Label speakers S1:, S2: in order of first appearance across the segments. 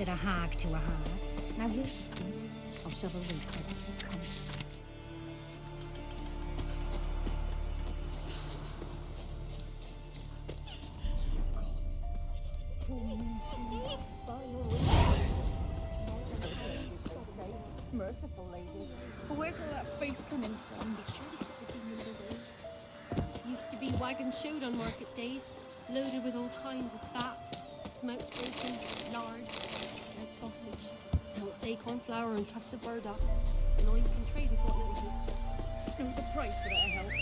S1: presented a hag to a hag. Now here's the sleep. I'll shove a wink like it will come. Gods, full moon soon, by your wings. Merciful ladies.
S2: Where's all that faith coming from?
S1: Be sure to keep the demons away. Used to be wagons showed on market days, loaded with all kinds of fat, smoked bacon, lard, red sausage. Now it's acorn flour and tufts of burdock, and all you can trade is what little bits.
S2: Know the price for their help.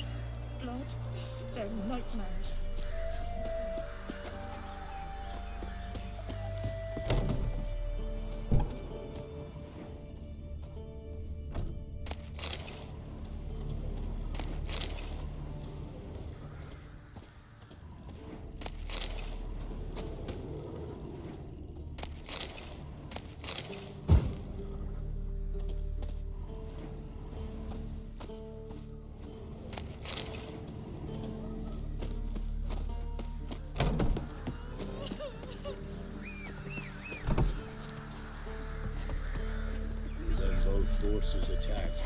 S2: Blood. They're nightmares.
S3: Forces attacked,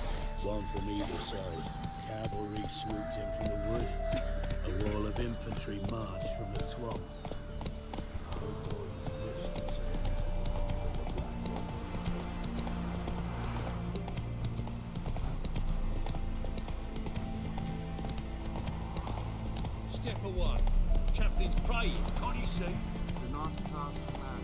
S3: one from either side. Cavalry swooped in from the wood. A wall of infantry marched from the swamp. Our boys wished to surrender.
S4: Step away. Chaplain's praying, can't you see?
S5: Do not cast land.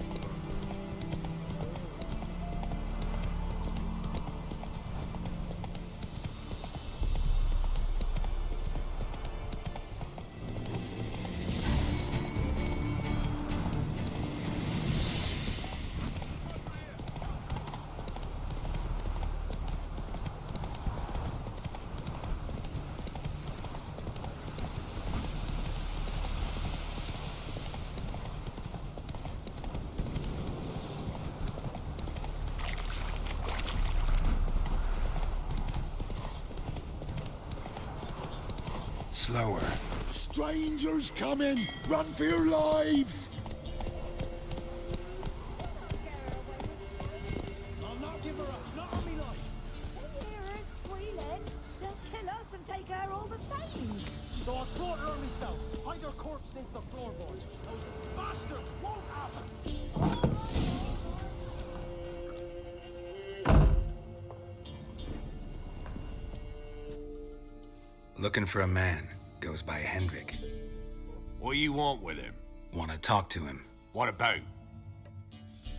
S3: Slower.
S6: Strangers coming! Run for your lives!
S4: I'll not give her up, not on me life.
S2: They hear her squealing. They'll kill us and take her all the same.
S4: So I'll slaughter her myself, hide her corpse beneath the floorboards. Those bastards won't happen.
S7: Looking for a man. Goes by Hendrik.
S8: What do you want with him?
S7: Want to talk to him.
S8: What about?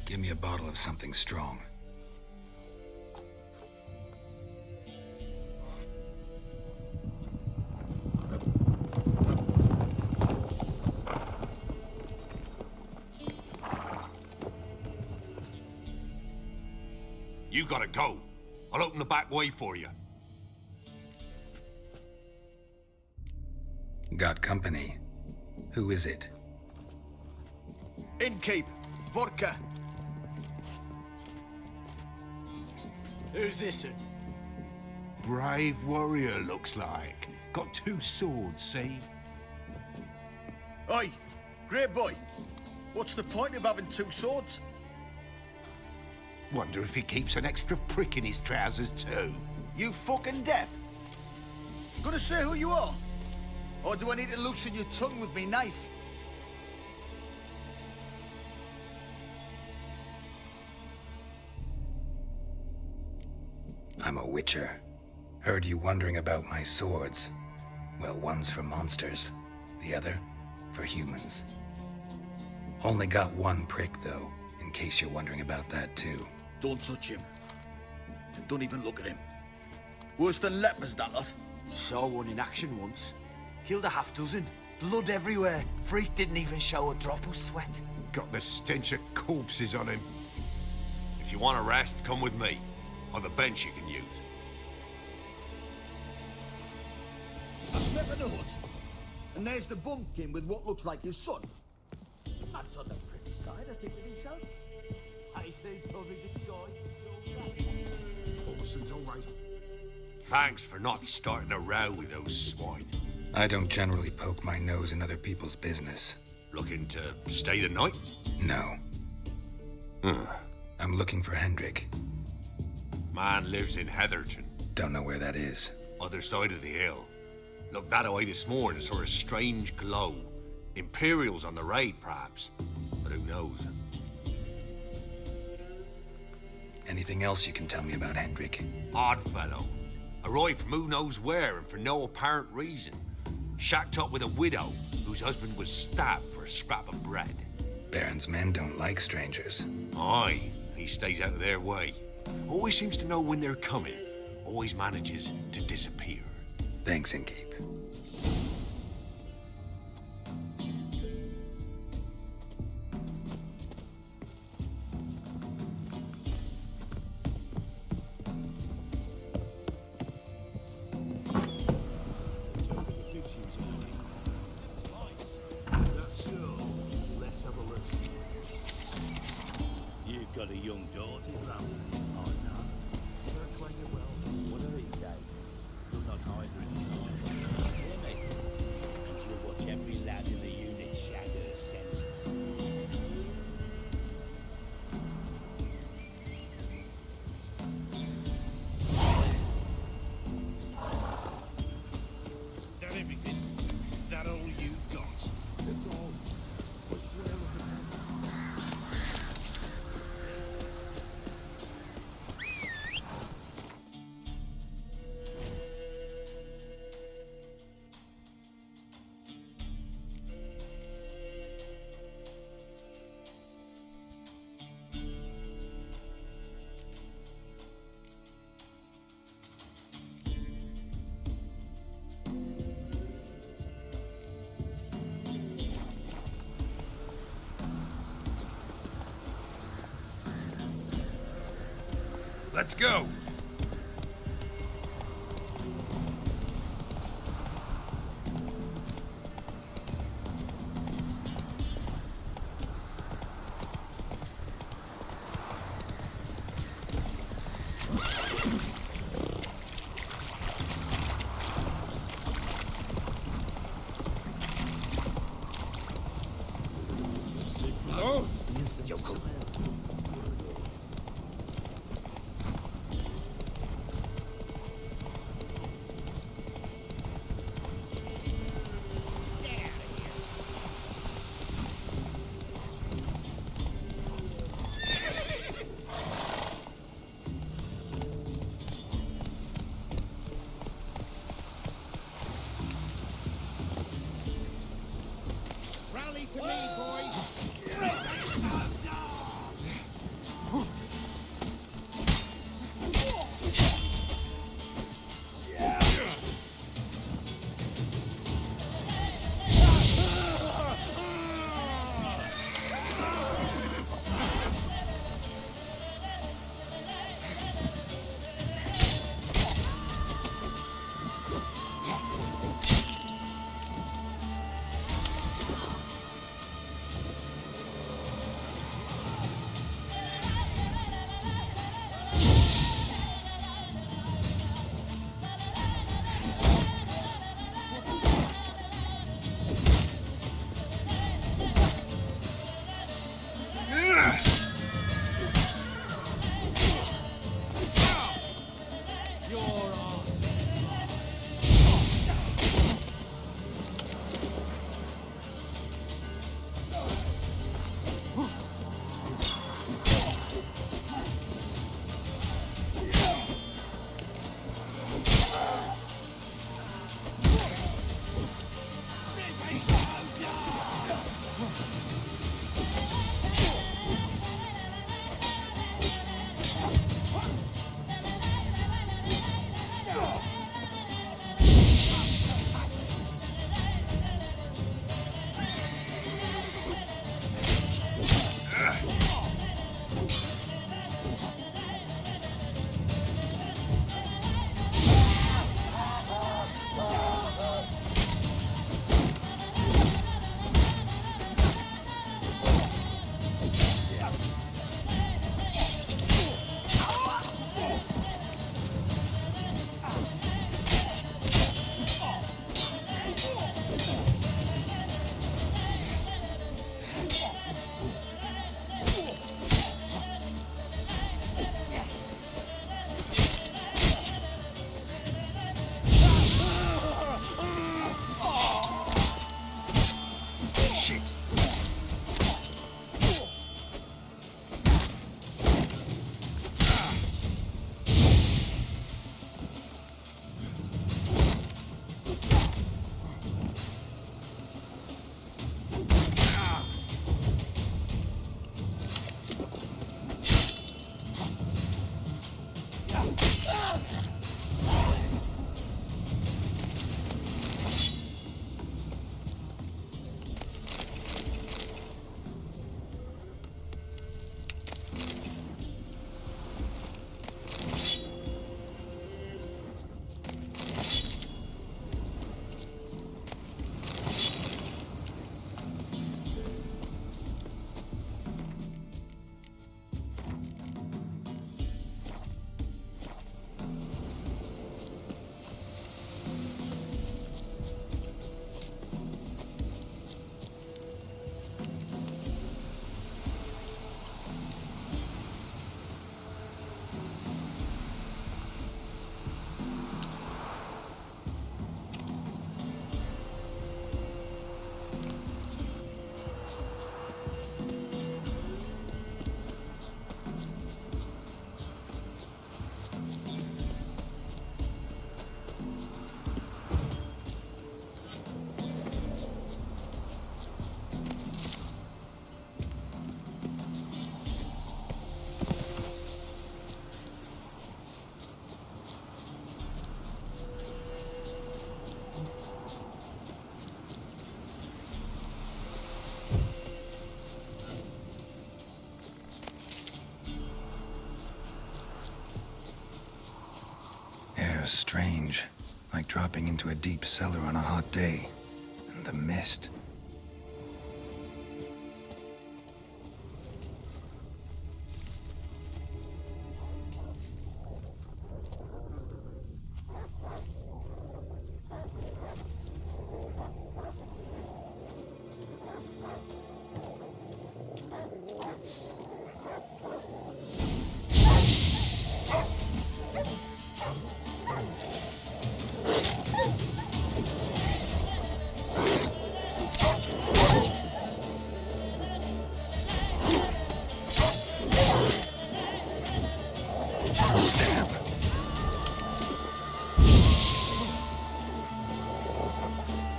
S7: Give me a bottle of something strong.
S8: You gotta go. I'll open the back way for you.
S7: Got company. Who is it?
S6: Innkeep, vodka.
S4: Who's this?
S6: Brave warrior, looks like. Got 2 swords, see?
S9: Oi, great boy. What's the point of having 2 swords?
S6: Wonder if he keeps an extra prick in his trousers too.
S9: You fucking deaf? Gonna say who you are? Or do I need to loosen your tongue with me knife?
S7: I'm a witcher. Heard you wondering about my swords. Well, one's for monsters, the other for humans. Only got 1 prick, though, in case you're wondering about that, too.
S9: Don't touch him. And don't even look at him. Worse than lepers, that lot.
S5: Saw one in action once. Killed a half-dozen. Blood everywhere. Freak didn't even show a drop of sweat.
S6: Got the stench of corpses on him.
S8: If you want a rest, come with me. I've a bench you can use.
S9: I step in the hut, and there's the bumpkin with what looks like his son. That's on the pretty side, I think to myself.
S5: I say public disguise.
S6: Parsons always.
S8: Thanks for not starting a row with those swine.
S7: I don't generally poke my nose in other people's business.
S8: Looking to stay the night?
S7: No. I'm looking for Hendrik.
S8: Man lives in Heatherton,
S7: Don't know where that is.
S8: other side of the hill. Looked that away this morning, saw a strange glow. Imperials on the raid, perhaps. But who knows?
S7: Anything else you can tell me about Hendrik?
S8: Odd fellow. Arrived from who knows where and for no apparent reason. Shacked up with a widow whose husband was stabbed for a scrap of bread.
S7: Baron's men don't like strangers.
S8: Aye, he stays out of their way. Always seems to know when they're coming. Always manages to disappear.
S7: Thanks, Innkeep.
S3: That's so. Let's have a look. You've got a young daughter, Ramsay. Oh, no. Search where you will. One of these days, you'll not hide her in time. Hear me? And you'll watch every lad in the unit shatter her senses.
S4: That everything? That all you got?
S3: It's all. I swear on the
S8: Let's go!
S4: Rally to me, boys!
S7: strange, like dropping into a deep cellar on a hot day. And the mist.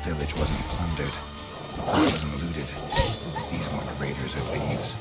S7: Village wasn't plundered. It wasn't looted. These weren't raiders or thieves.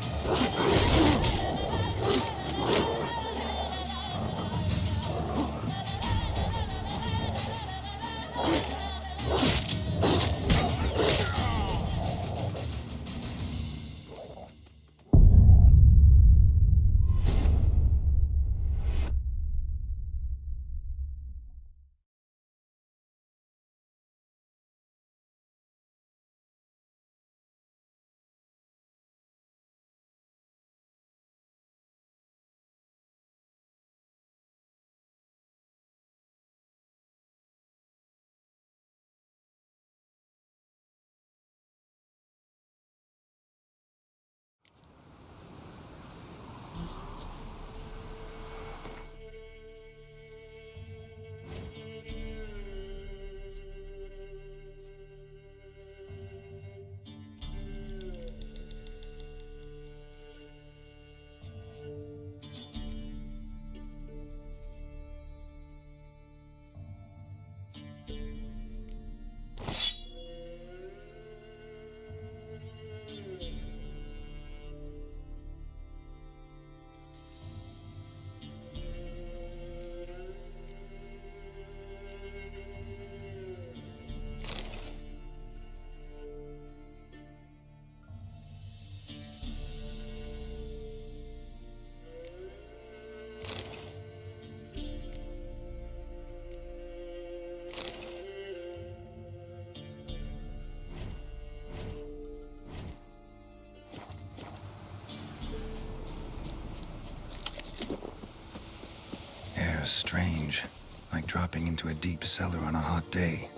S7: Strange, like dropping into a deep cellar on a hot day.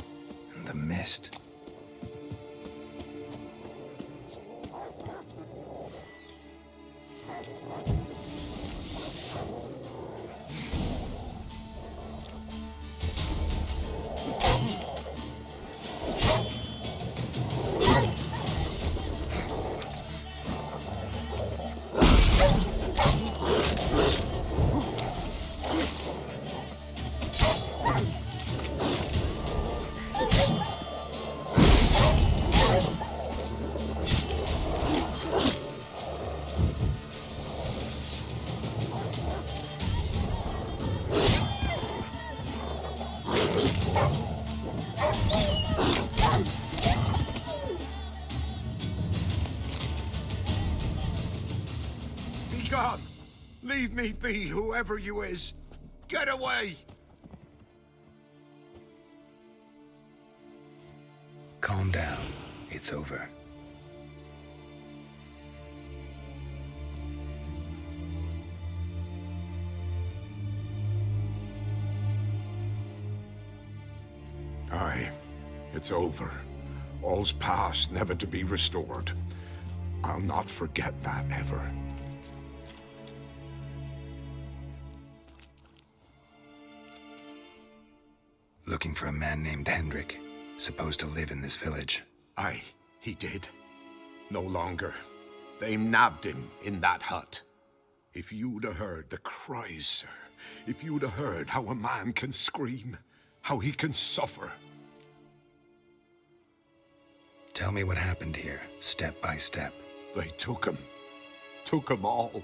S7: And the mist.
S6: Leave me be, whoever you is. Get away!
S7: Calm down. It's over.
S6: Aye, it's over. All's past, never to be restored. I'll not forget that ever.
S7: Looking for a man named Hendrik, supposed to live in this village.
S6: Aye, he did. No longer. They nabbed him in that hut. If you'd have heard the cries, sir. If you'd have heard how a man can scream, how he can suffer.
S7: Tell me what happened here, step by step.
S6: They took him. Took him all.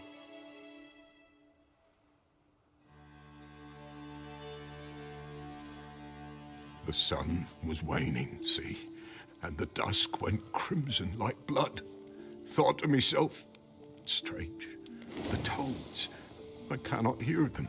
S6: The sun was waning, see, and the dusk went crimson like blood. Thought to myself, strange, the toads, I cannot hear them.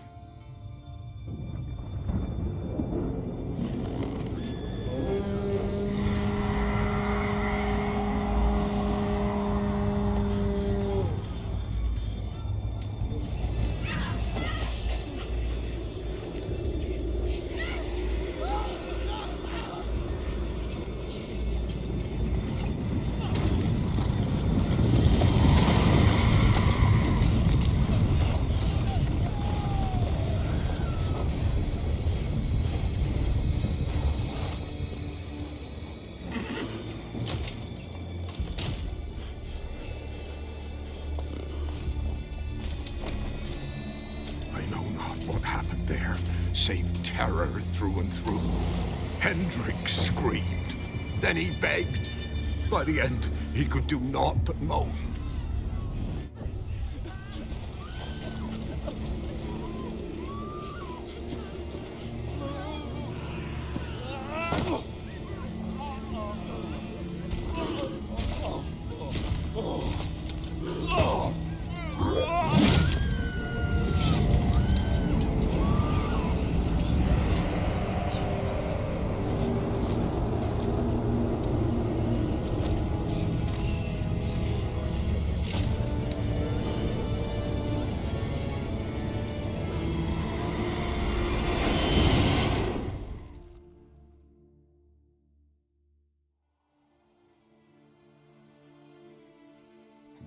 S6: save terror through and through. Hendrik screamed. Then he begged. By the end, he could do naught but moan.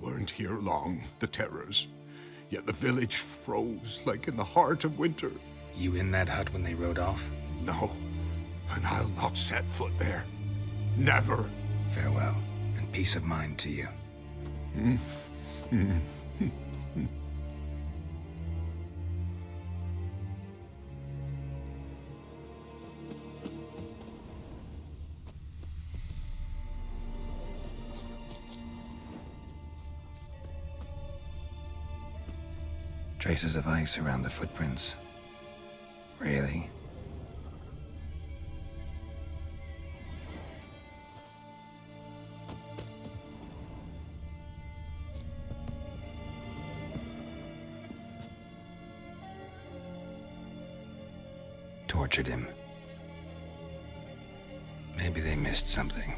S6: Weren't here long, the terrors. Yet the village froze like in the heart of winter.
S7: You in that hut when they rode off?
S6: No, and I'll not set foot there. Never.
S7: Farewell, and peace of mind to you. Traces of ice around the footprints. Really? Tortured him. Maybe they missed something.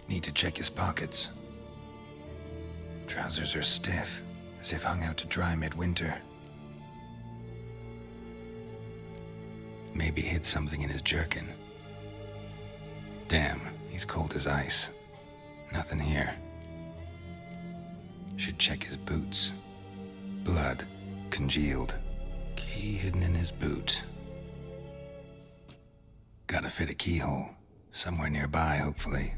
S7: Need to check his pockets. Trousers are stiff, as if hung out to dry midwinter. Maybe hid something in his jerkin. Damn, he's cold as ice. Nothing here. Should check his boots. Blood, congealed. Key hidden in his boot. Gotta fit a keyhole. Somewhere nearby, hopefully.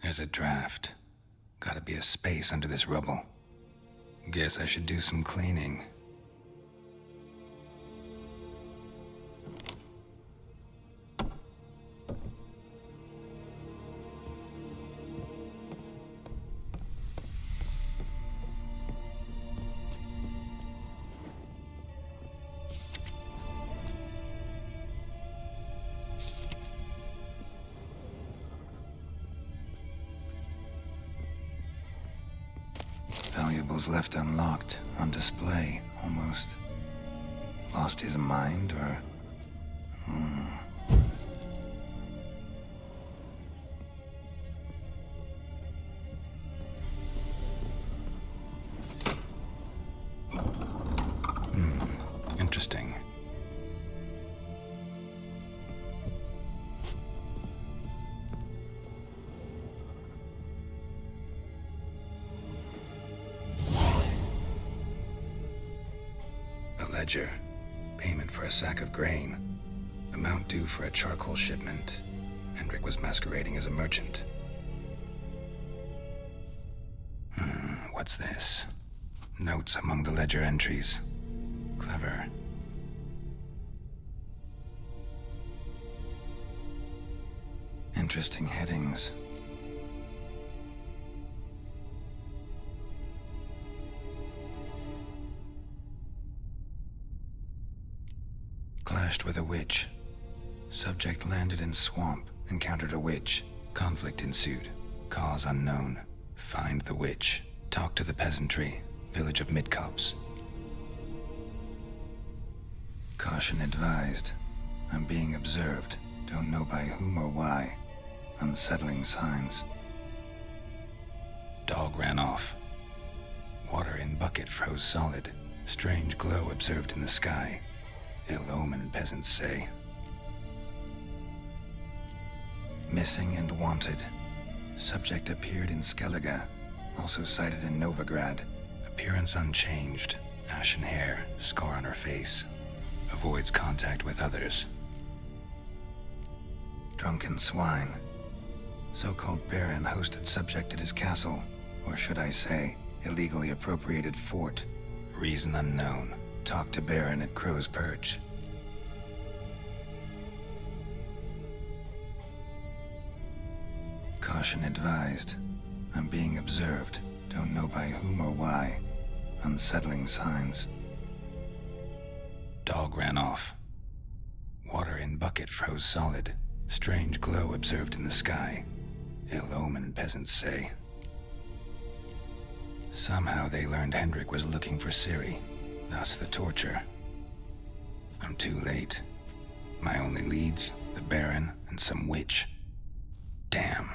S7: There's a draft. Gotta be a space under this rubble. Guess I should do some cleaning. Valuables left unlocked, on display, almost. Lost his mind, or... Interesting. Ledger. Payment for a sack of grain. Amount due for a charcoal shipment. Hendrik was masquerading as a merchant. What's this? Notes among the ledger entries. Clever. Interesting headings. Clashed with a witch. Subject landed in swamp, encountered a witch. Conflict ensued. Cause unknown. Find the witch. Talk to the peasantry. Village of Midcopse. Caution advised. I'm being observed. Don't know by whom or why. Unsettling signs. Dog ran off. Water in bucket froze solid. Strange glow observed in the sky. Ill omen, peasants say. Missing and wanted. Subject appeared in Skellige, also sighted in Novigrad. Appearance unchanged. Ashen hair, scar on her face. Avoids contact with others. Drunken swine. So-called Baron hosted subject at his castle, or should I say, illegally appropriated fort. Reason unknown. Talk to Baron at Crow's Perch. Caution advised. I'm being observed. Don't know by whom or why. Unsettling signs. Dog ran off. Water in bucket froze solid. Strange glow observed in the sky. Ill omen, peasants say. Somehow they learned Hendrik was looking for Ciri, thus the torture. I'm too late. My only leads, the Baron and some witch. Damn.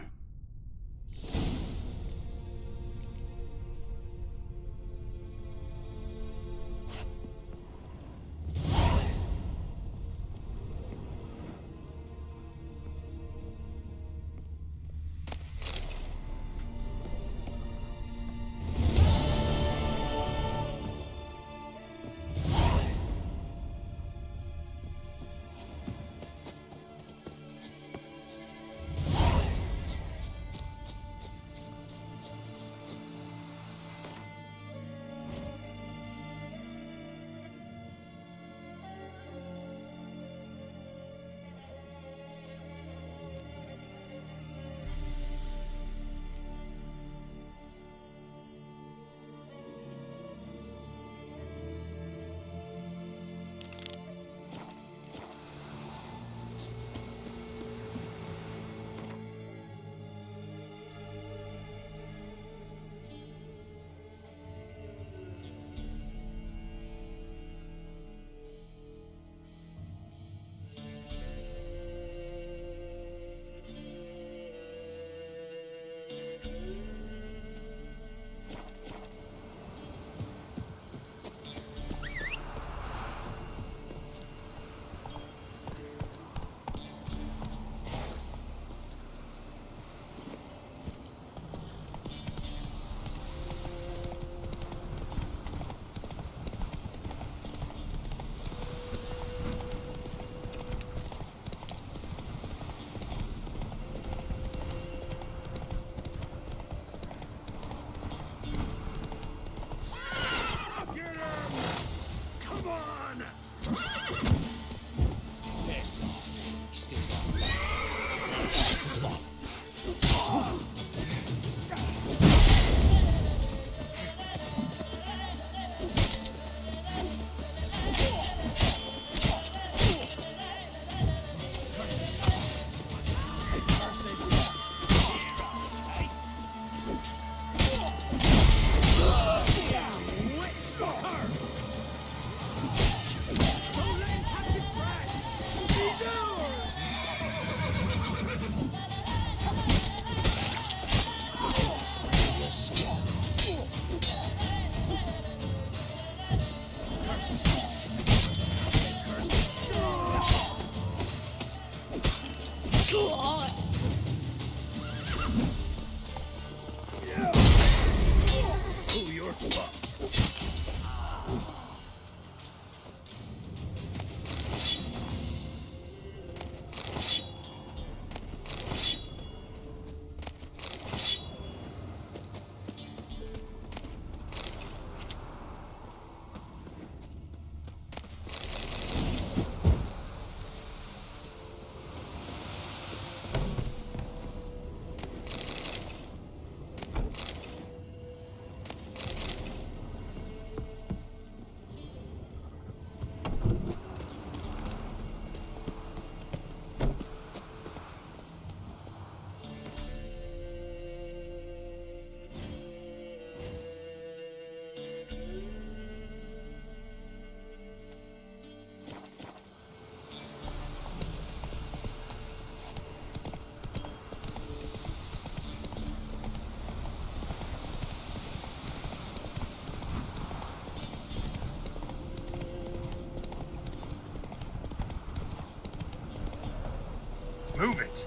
S5: Move it!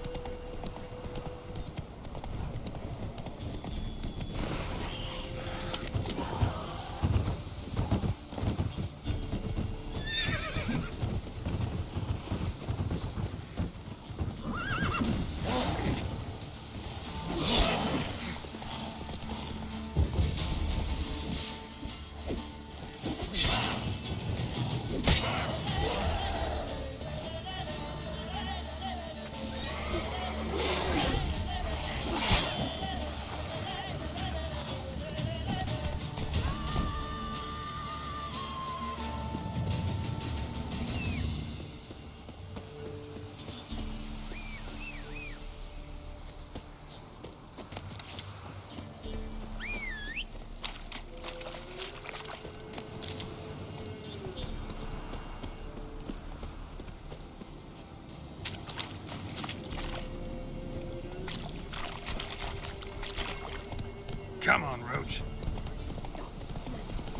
S7: Come on, Roach.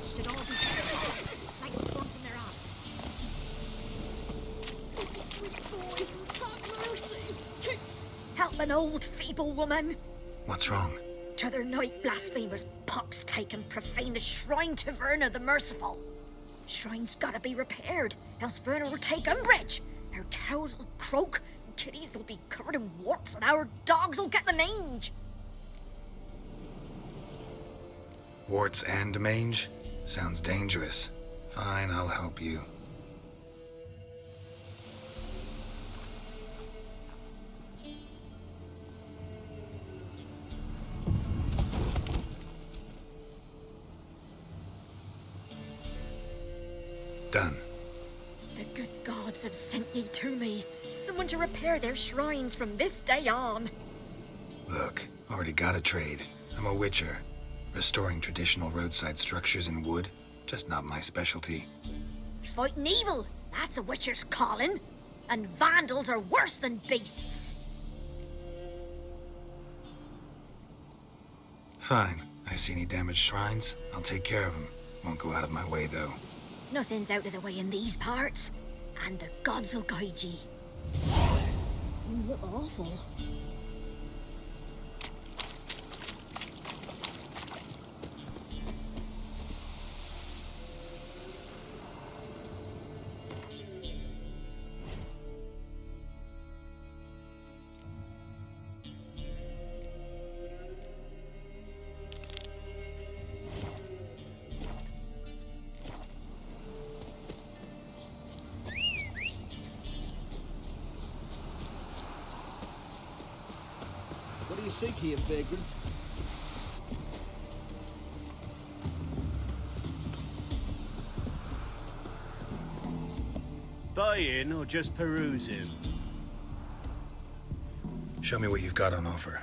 S10: Should all be flogged, legs torn from their asses.
S1: Oh, my sweet boy, have mercy.
S10: Help an old feeble woman.
S7: What's wrong?
S10: T'other night blasphemers pox take and profane the shrine to Verna the Merciful. Shrine's gotta be repaired, else Verna will take umbrage. Our cows will croak, and kitties will be covered in warts, and our dogs will get the mange.
S7: Warts and mange? Sounds dangerous. Fine, I'll help you. Done.
S10: The good gods have sent ye to me. Someone to repair their shrines from this day on.
S7: Look, already got a trade. I'm a witcher. Restoring traditional roadside structures in wood, just not my specialty.
S10: Fighting evil, that's a witcher's calling. And vandals are worse than beasts.
S7: Fine. I see any damaged shrines, I'll take care of them. Won't go out of my way, though.
S10: Nothing's out of the way in these parts. And the gods will guide ye.
S1: You look awful.
S9: What do you seek here, vagrant?
S3: Buying or just perusing?
S7: Show me what you've got on offer.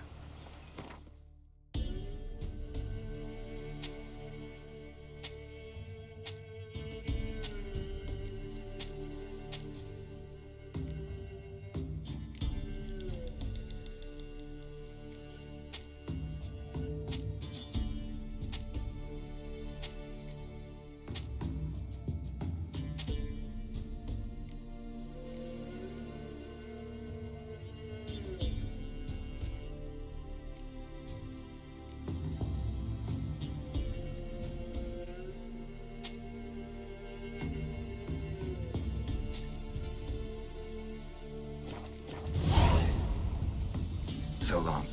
S7: So long.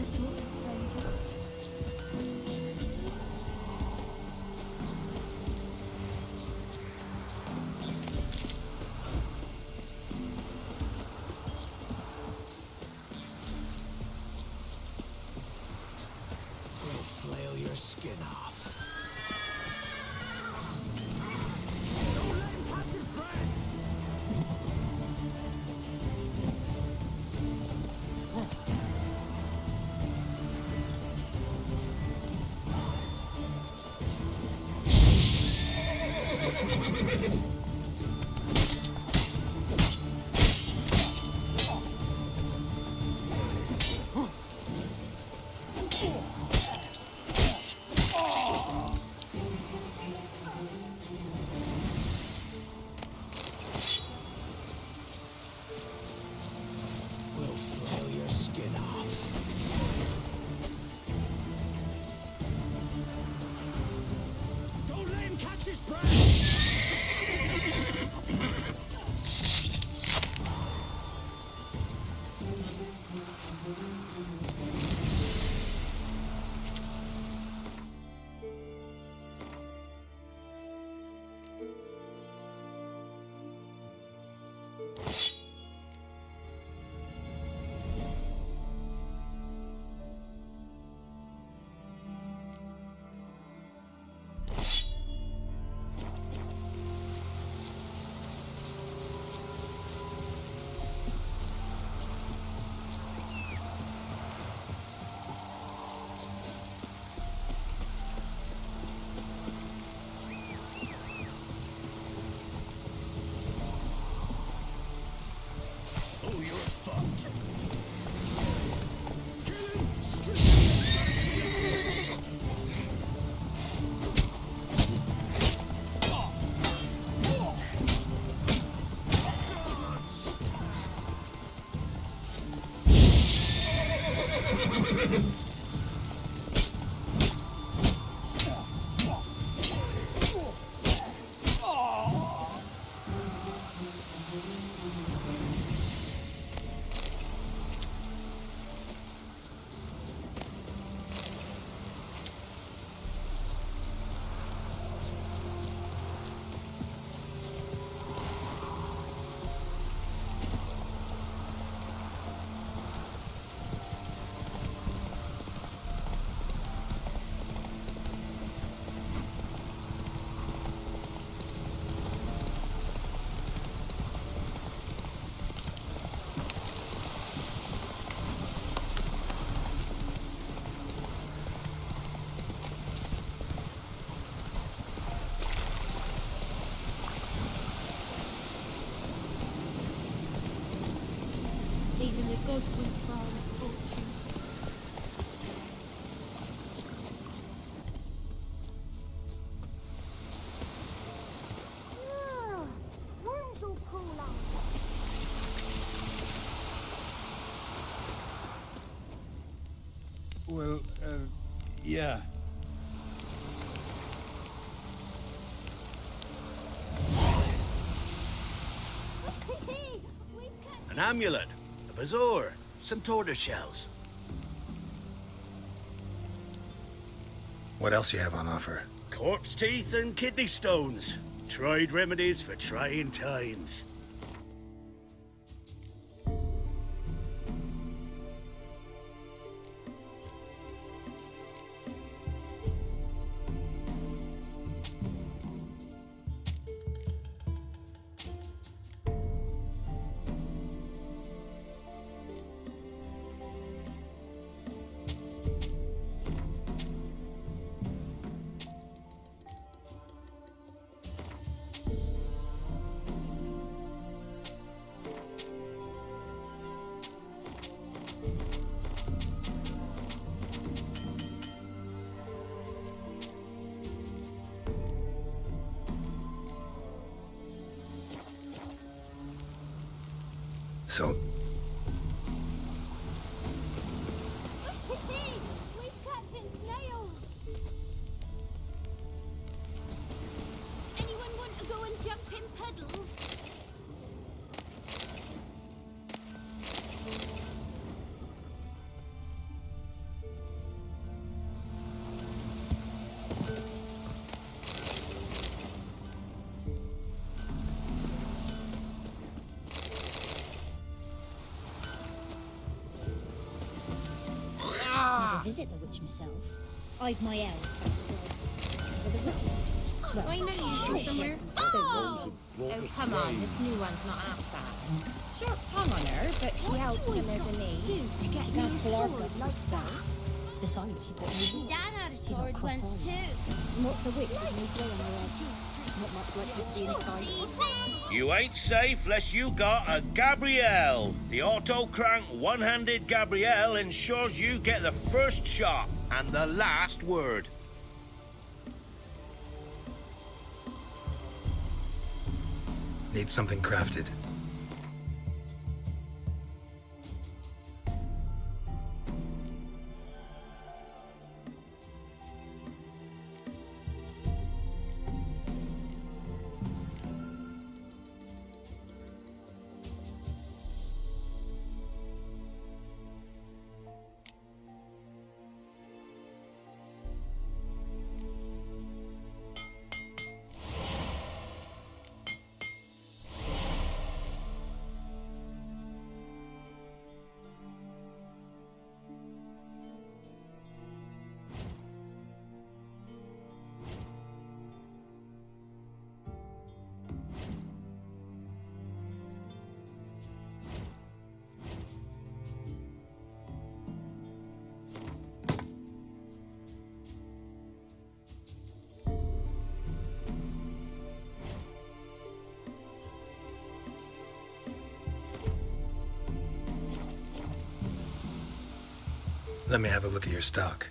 S1: Talk to strangers.
S4: We'll flail your skin off. Don't let him catch his breath!
S1: gods wait for our misfortune.
S2: Worms will crawl out.
S11: Well, yeah.
S3: An amulet, a bazaar, some tortoise shells.
S7: What else you have on offer?
S3: Corpse teeth and kidney stones. Tried remedies for trying times.
S7: So,
S1: Who's catching snails? Anyone want to go and jump in puddles?
S12: Never visit the witch myself. I've my elf for the rest. Well,
S1: I know you from somewhere.
S12: Oh!
S13: Oh, come on, this new one's not half bad.
S12: Short tongue on her, but she helps when there's a need.
S1: To get
S12: Can't
S1: new
S12: pull our
S1: sword
S12: guts
S1: like
S12: with spells. Besides, she got new
S1: She
S12: boots.
S1: Dan had a
S12: She's not
S1: sword once
S12: cross-eyed.
S1: too.
S12: What's a witch with no glow on her head? Not much likely to be inside.
S14: You ain't safe less you got a Gabrielle. The auto-crank one-handed Gabrielle ensures you get the first shot and the last word.
S7: need something crafted. Let me have a look at your stock.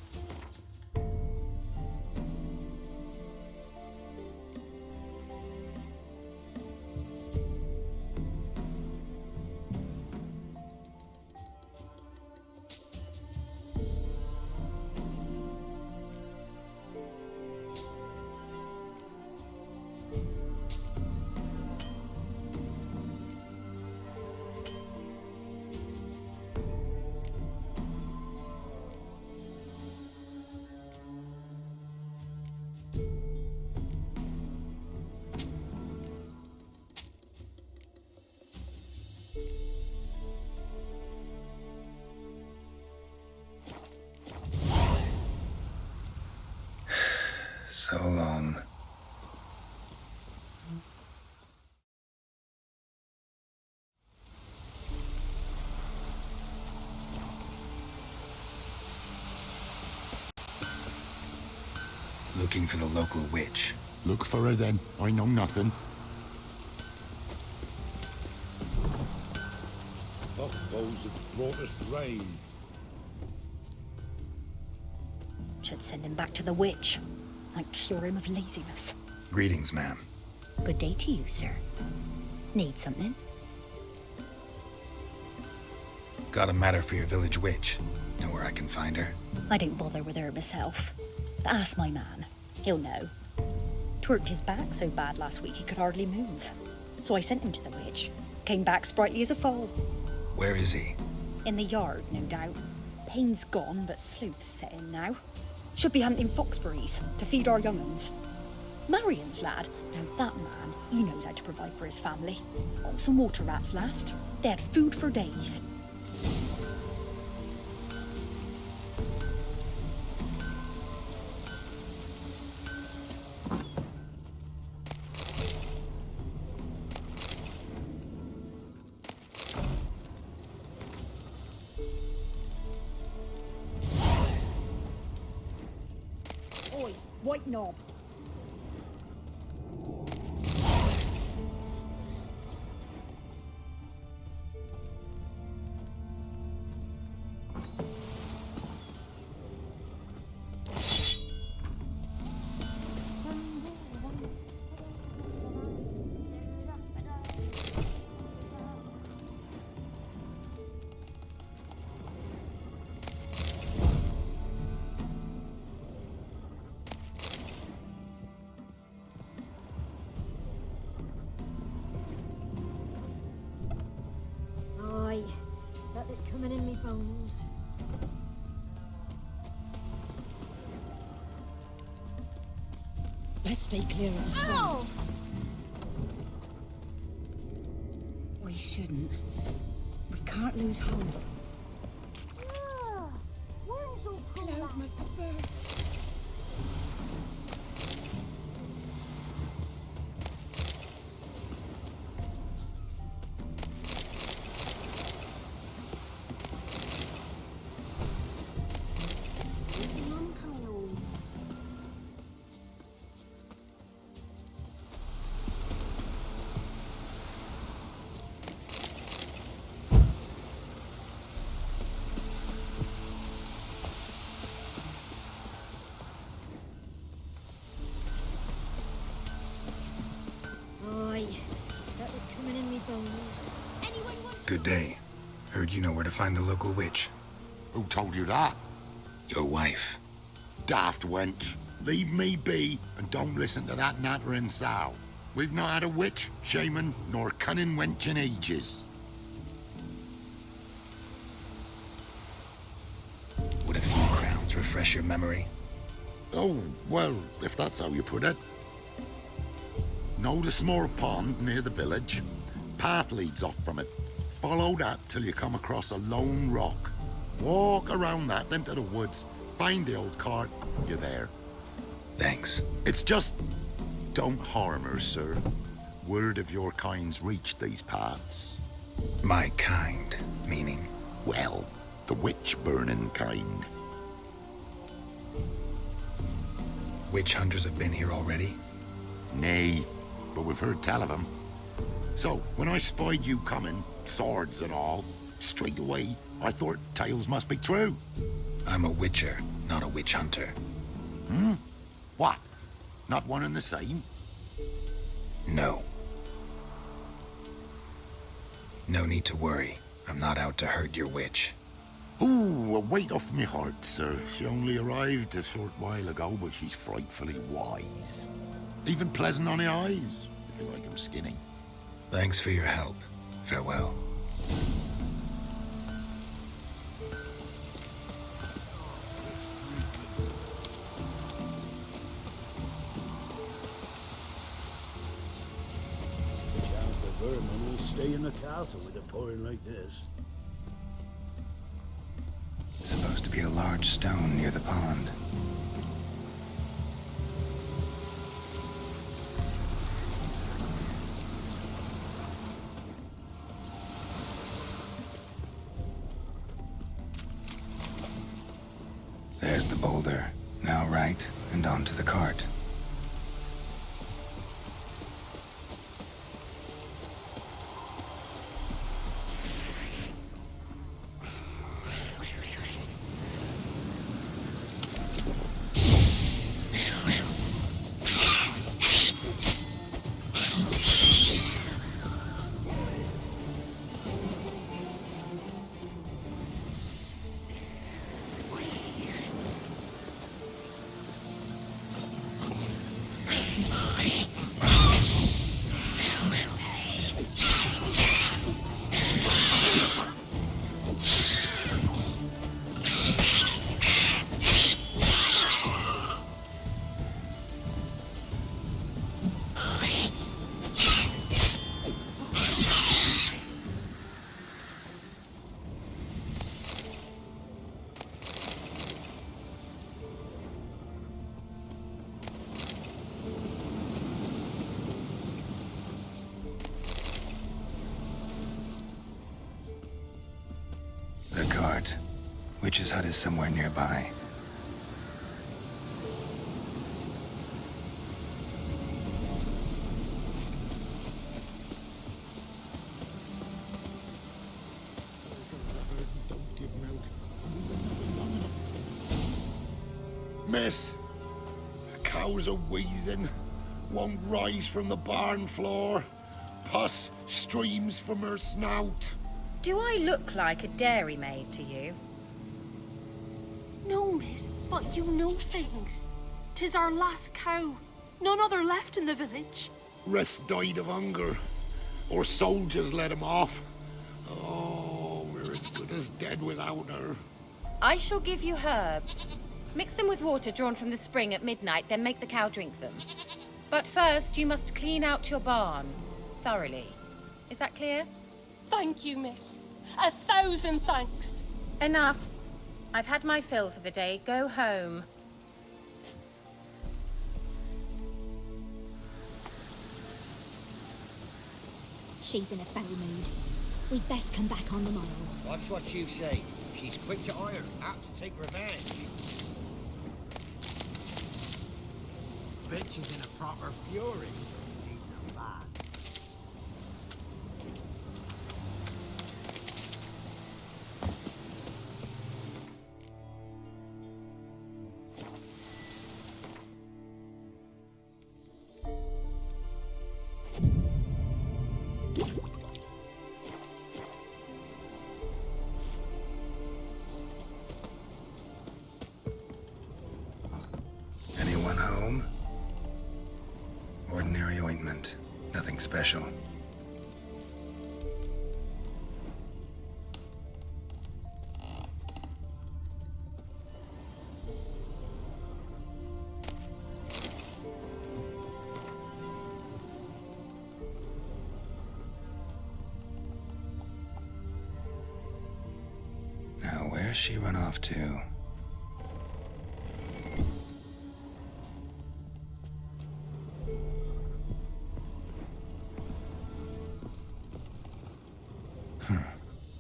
S7: So long. Looking for the local witch.
S6: Look for her then. I know nothing.
S3: Oh,
S6: those that brought us rain.
S10: Should send him back to the witch. Might cure him of laziness.
S7: Greetings, ma'am.
S10: Good day to you, sir. Need something?
S7: Got a matter for your village witch. Know where I can find her?
S10: I don't bother with her myself. But ask my man. He'll know. Twerked his back so bad last week he could hardly move. So I sent him to the witch. Came back sprightly as a foal.
S7: Where is he?
S10: In the yard, no doubt. Pain's gone, but sleuth's set in now. Should be hunting foxberries to feed our young'uns. Marion's lad, now that man, he knows how to provide for his family. Caught some water rats last. They had food for days.
S12: Oi, white knob.
S10: Aye, felt it coming in me bones.
S2: Best stay clear of the swamps. We shouldn't. We can't lose hope.
S10: Worms all
S2: Cloud must have burst.
S10: Mum coming home. Aye, felt it coming in me bones.
S1: Anyone want
S7: Good day. Heard you know where to find the local witch.
S6: Who told you that?
S7: Your wife.
S6: Daft wench. Leave me be and don't listen to that nattering sow. We've not had a witch, shaman, nor cunning wench in ages.
S7: Would a few crowns refresh your memory?
S6: Oh, well, if that's how you put it. Know the small pond near the village? Path leads off from it. Follow that till you come across a lone rock. Walk around that into the woods, find the old cart, you're there.
S7: Thanks.
S6: It's just... don't harm her, sir. Word of your kind's reached these parts.
S7: My kind, meaning?
S6: Well, the witch-burning kind.
S7: Witch hunters have been here already?
S6: Nay, but we've heard tell of them. So, when I spied you coming, swords and all, straight away, I thought tales must be true.
S7: I'm a witcher, not a witch hunter.
S6: Hmm? What? Not one and the same?
S7: No. No need to worry. I'm not out to hurt your witch.
S6: Ooh, a weight off me heart, sir. She only arrived a short while ago, but she's frightfully wise. Even pleasant on the eyes, if you like 'em skinny.
S7: Thanks for your help. Farewell.
S3: Chance the vermin will stay in the castle with it pouring like this.
S7: Supposed to be a large stone near the pond. There's the boulder. Now right, and onto the cart. The cart. Witch's hut is somewhere nearby.
S6: Miss, the cows are wheezing, won't rise from the barn floor. Pus streams from her snout.
S15: Do I look like a dairymaid to you?
S1: No, miss, but you know things. 'Tis our last cow. None other left in the village.
S6: Rest died of hunger, or soldiers let him off. Oh, we're as good as dead without her.
S15: I shall give you herbs. Mix them with water drawn from the spring at midnight, then make the cow drink them. But first, you must clean out your barn thoroughly. Is that clear?
S1: Thank you, miss. 1,000 thanks.
S15: Enough. I've had my fill for the day. Go home.
S12: She's in a foul mood. We'd best come back on the morrow.
S16: Watch what you say. She's quick to ire, apt to take revenge.
S4: Bitch is in a proper fury. Needs a man.
S7: Anyone home? Ordinary ointment. Nothing special. Now, where's she run off to?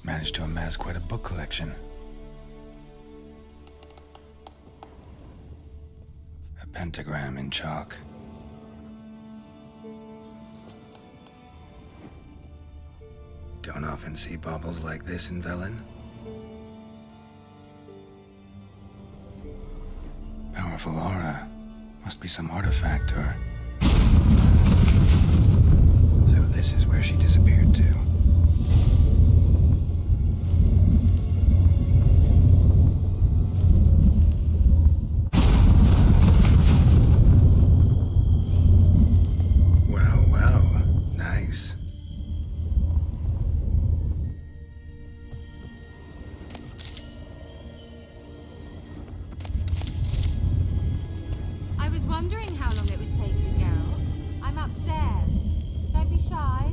S7: Managed to amass quite a book collection. A pentagram in chalk. Don't often see baubles like this in Velen. Powerful aura. Must be some artifact or... So this is where she disappeared to.
S13: Wondering how long it would take you, Geralt. I'm upstairs. Don't be shy.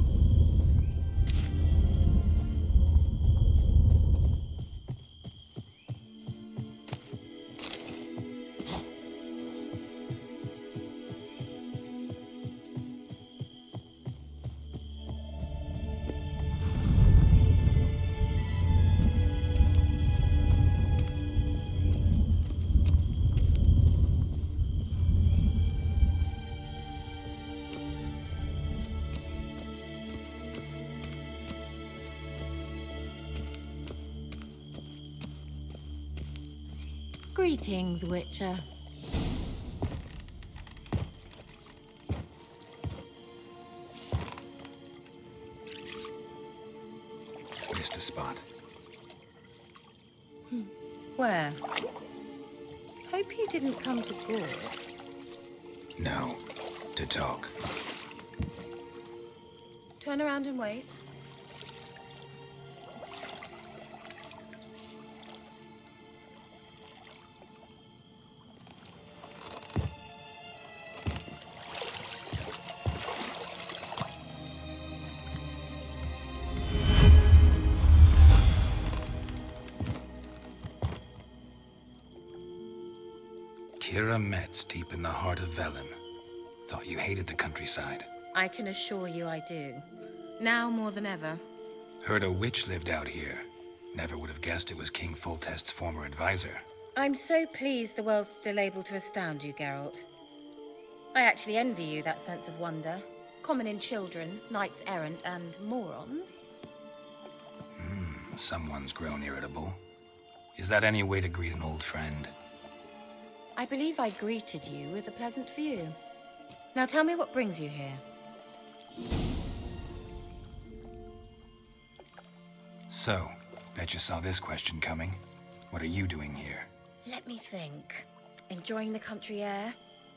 S13: Greetings, Witcher.
S7: Missed a spot.
S15: Where? Hope you didn't come to Gore.
S7: No. to talk.
S15: Turn around and wait.
S7: Kiera Metz, deep in the heart of Velen. Thought you hated the countryside.
S15: I can assure you I do. Now more than ever.
S7: Heard a witch lived out here. Never would have guessed it was King Foltest's former advisor.
S15: I'm so pleased the world's still able to astound you, Geralt. I actually envy you that sense of wonder. Common in children, knights errant, and morons.
S7: Someone's grown irritable. Is that any way to greet an old friend?
S15: I believe I greeted you with a pleasant view. Now tell me what brings you here.
S7: So, bet you saw this question coming. What are you doing here?
S15: Let me think. Enjoying the country air?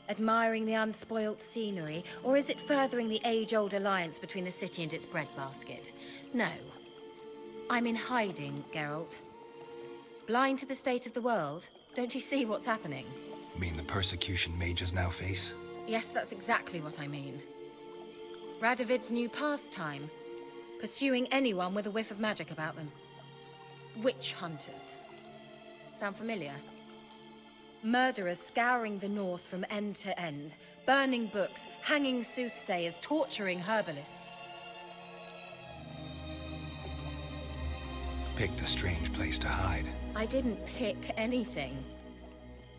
S15: Admiring the unspoilt scenery? Or is it furthering the age-old alliance between the city and its breadbasket? No. I'm in hiding, Geralt. Blind to the state of the world? Don't you see what's happening?
S7: Mean the persecution mages now face?
S15: Yes, that's exactly what I mean. Radovid's new pastime. Pursuing anyone with a whiff of magic about them. Witch hunters. Sound familiar? Murderers scouring the north from end to end. Burning books, hanging soothsayers, torturing herbalists.
S7: Picked a strange place to hide.
S15: I didn't pick anything.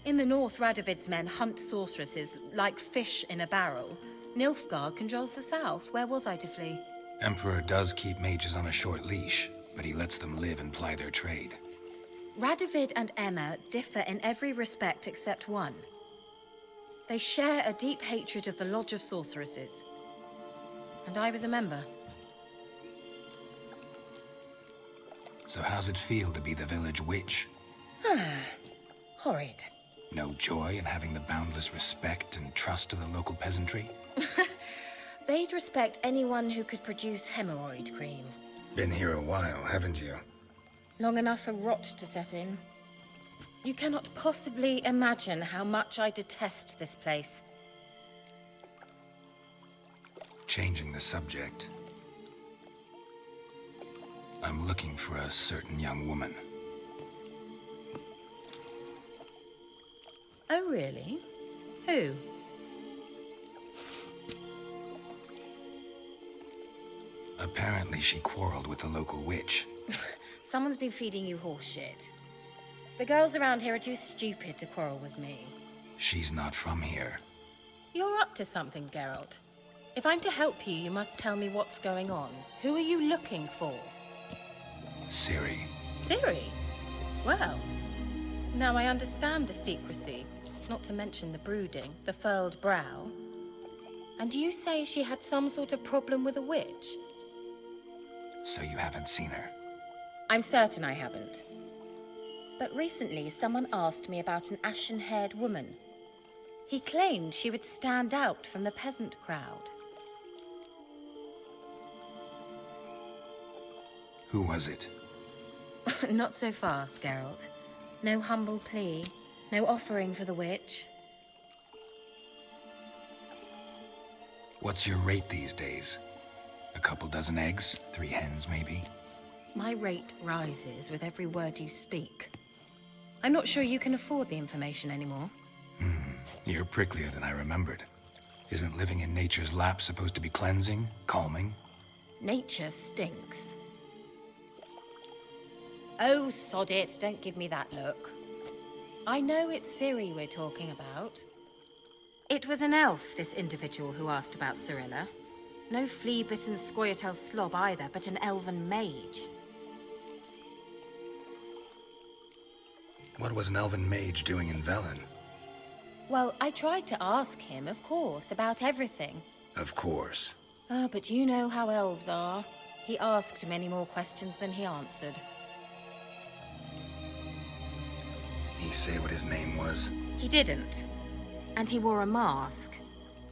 S15: In the north, Radovid's men hunt sorceresses like fish in a barrel. Nilfgaard controls the south. Where was I to flee?
S7: Emperor does keep mages on a short leash, but he lets them live and ply their trade.
S15: Radovid and Emhyr differ in every respect except one. They share a deep hatred of the Lodge of Sorceresses. And I was a member.
S7: So how's it feel to be the village witch?
S15: Horrid.
S7: No joy in having the boundless respect and trust of the local peasantry?
S15: They'd respect anyone who could produce hemorrhoid cream.
S7: Been here a while, haven't you?
S15: Long enough for rot to set in. You cannot possibly imagine how much I detest this place.
S7: Changing the subject. I'm looking for a certain young woman.
S15: Oh, really? Who?
S7: Apparently she quarreled with the local witch.
S15: Someone's been feeding you horseshit. The girls around here are too stupid to quarrel with me.
S7: She's not from here.
S15: You're up to something, Geralt. If I'm to help you, you must tell me what's going on. Who are you looking for?
S7: Ciri.
S15: Ciri? Well, now I understand the secrecy. Not to mention the brooding, the furled brow. And you say she had some sort of problem with a witch?
S7: So you haven't seen her?
S15: I'm certain I haven't. But recently, someone asked me about an ashen-haired woman. He claimed she would stand out from the peasant crowd.
S7: Who was it?
S15: Not so fast, Geralt. No humble plea, no offering for the witch.
S7: What's your rate these days? A couple dozen eggs? 3 hens, maybe?
S15: My rate rises with every word you speak. I'm not sure you can afford the information anymore.
S7: You're pricklier than I remembered. Isn't living in nature's lap supposed to be cleansing, calming?
S15: Nature stinks. Oh, sod it. Don't give me that look. I know it's Ciri we're talking about. It was an elf, this individual who asked about Cirilla. No flea-bitten Scoia'tael slob either, but an elven mage.
S7: What was an elven mage doing in Velen?
S15: Well, I tried to ask him, of course, about everything.
S7: Of course.
S15: But you know how elves are. He asked many more questions than he answered.
S7: He say what his name was?
S15: He didn't. And he wore a mask.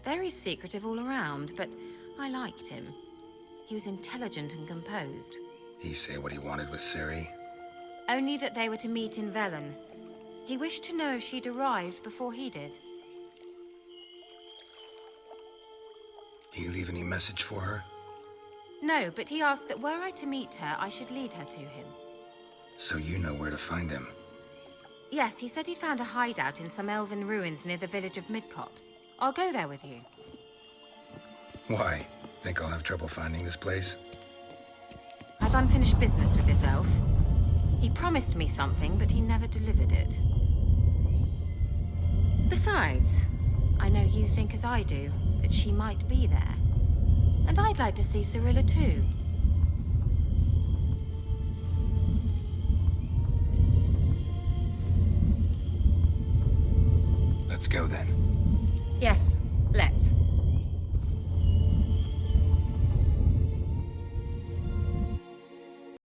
S15: Very secretive all around, but I liked him. He was intelligent and composed.
S7: He say what he wanted with Ciri?
S15: Only that they were to meet in Velen. He wished to know if she'd arrived before he did.
S7: He leave any message for her?
S15: No, but he asked that were I to meet her, I should lead her to him.
S7: So you know where to find him?
S15: Yes, he said he found a hideout in some elven ruins near the village of Midcopse. I'll go there with you.
S7: Why? Think I'll have trouble finding this place?
S15: I've unfinished business with this elf. He promised me something, but he never delivered it. Besides, I know you think as I do, that she might be there. And I'd like to see Cirilla too.
S7: Let's go then.
S15: Yes, let's.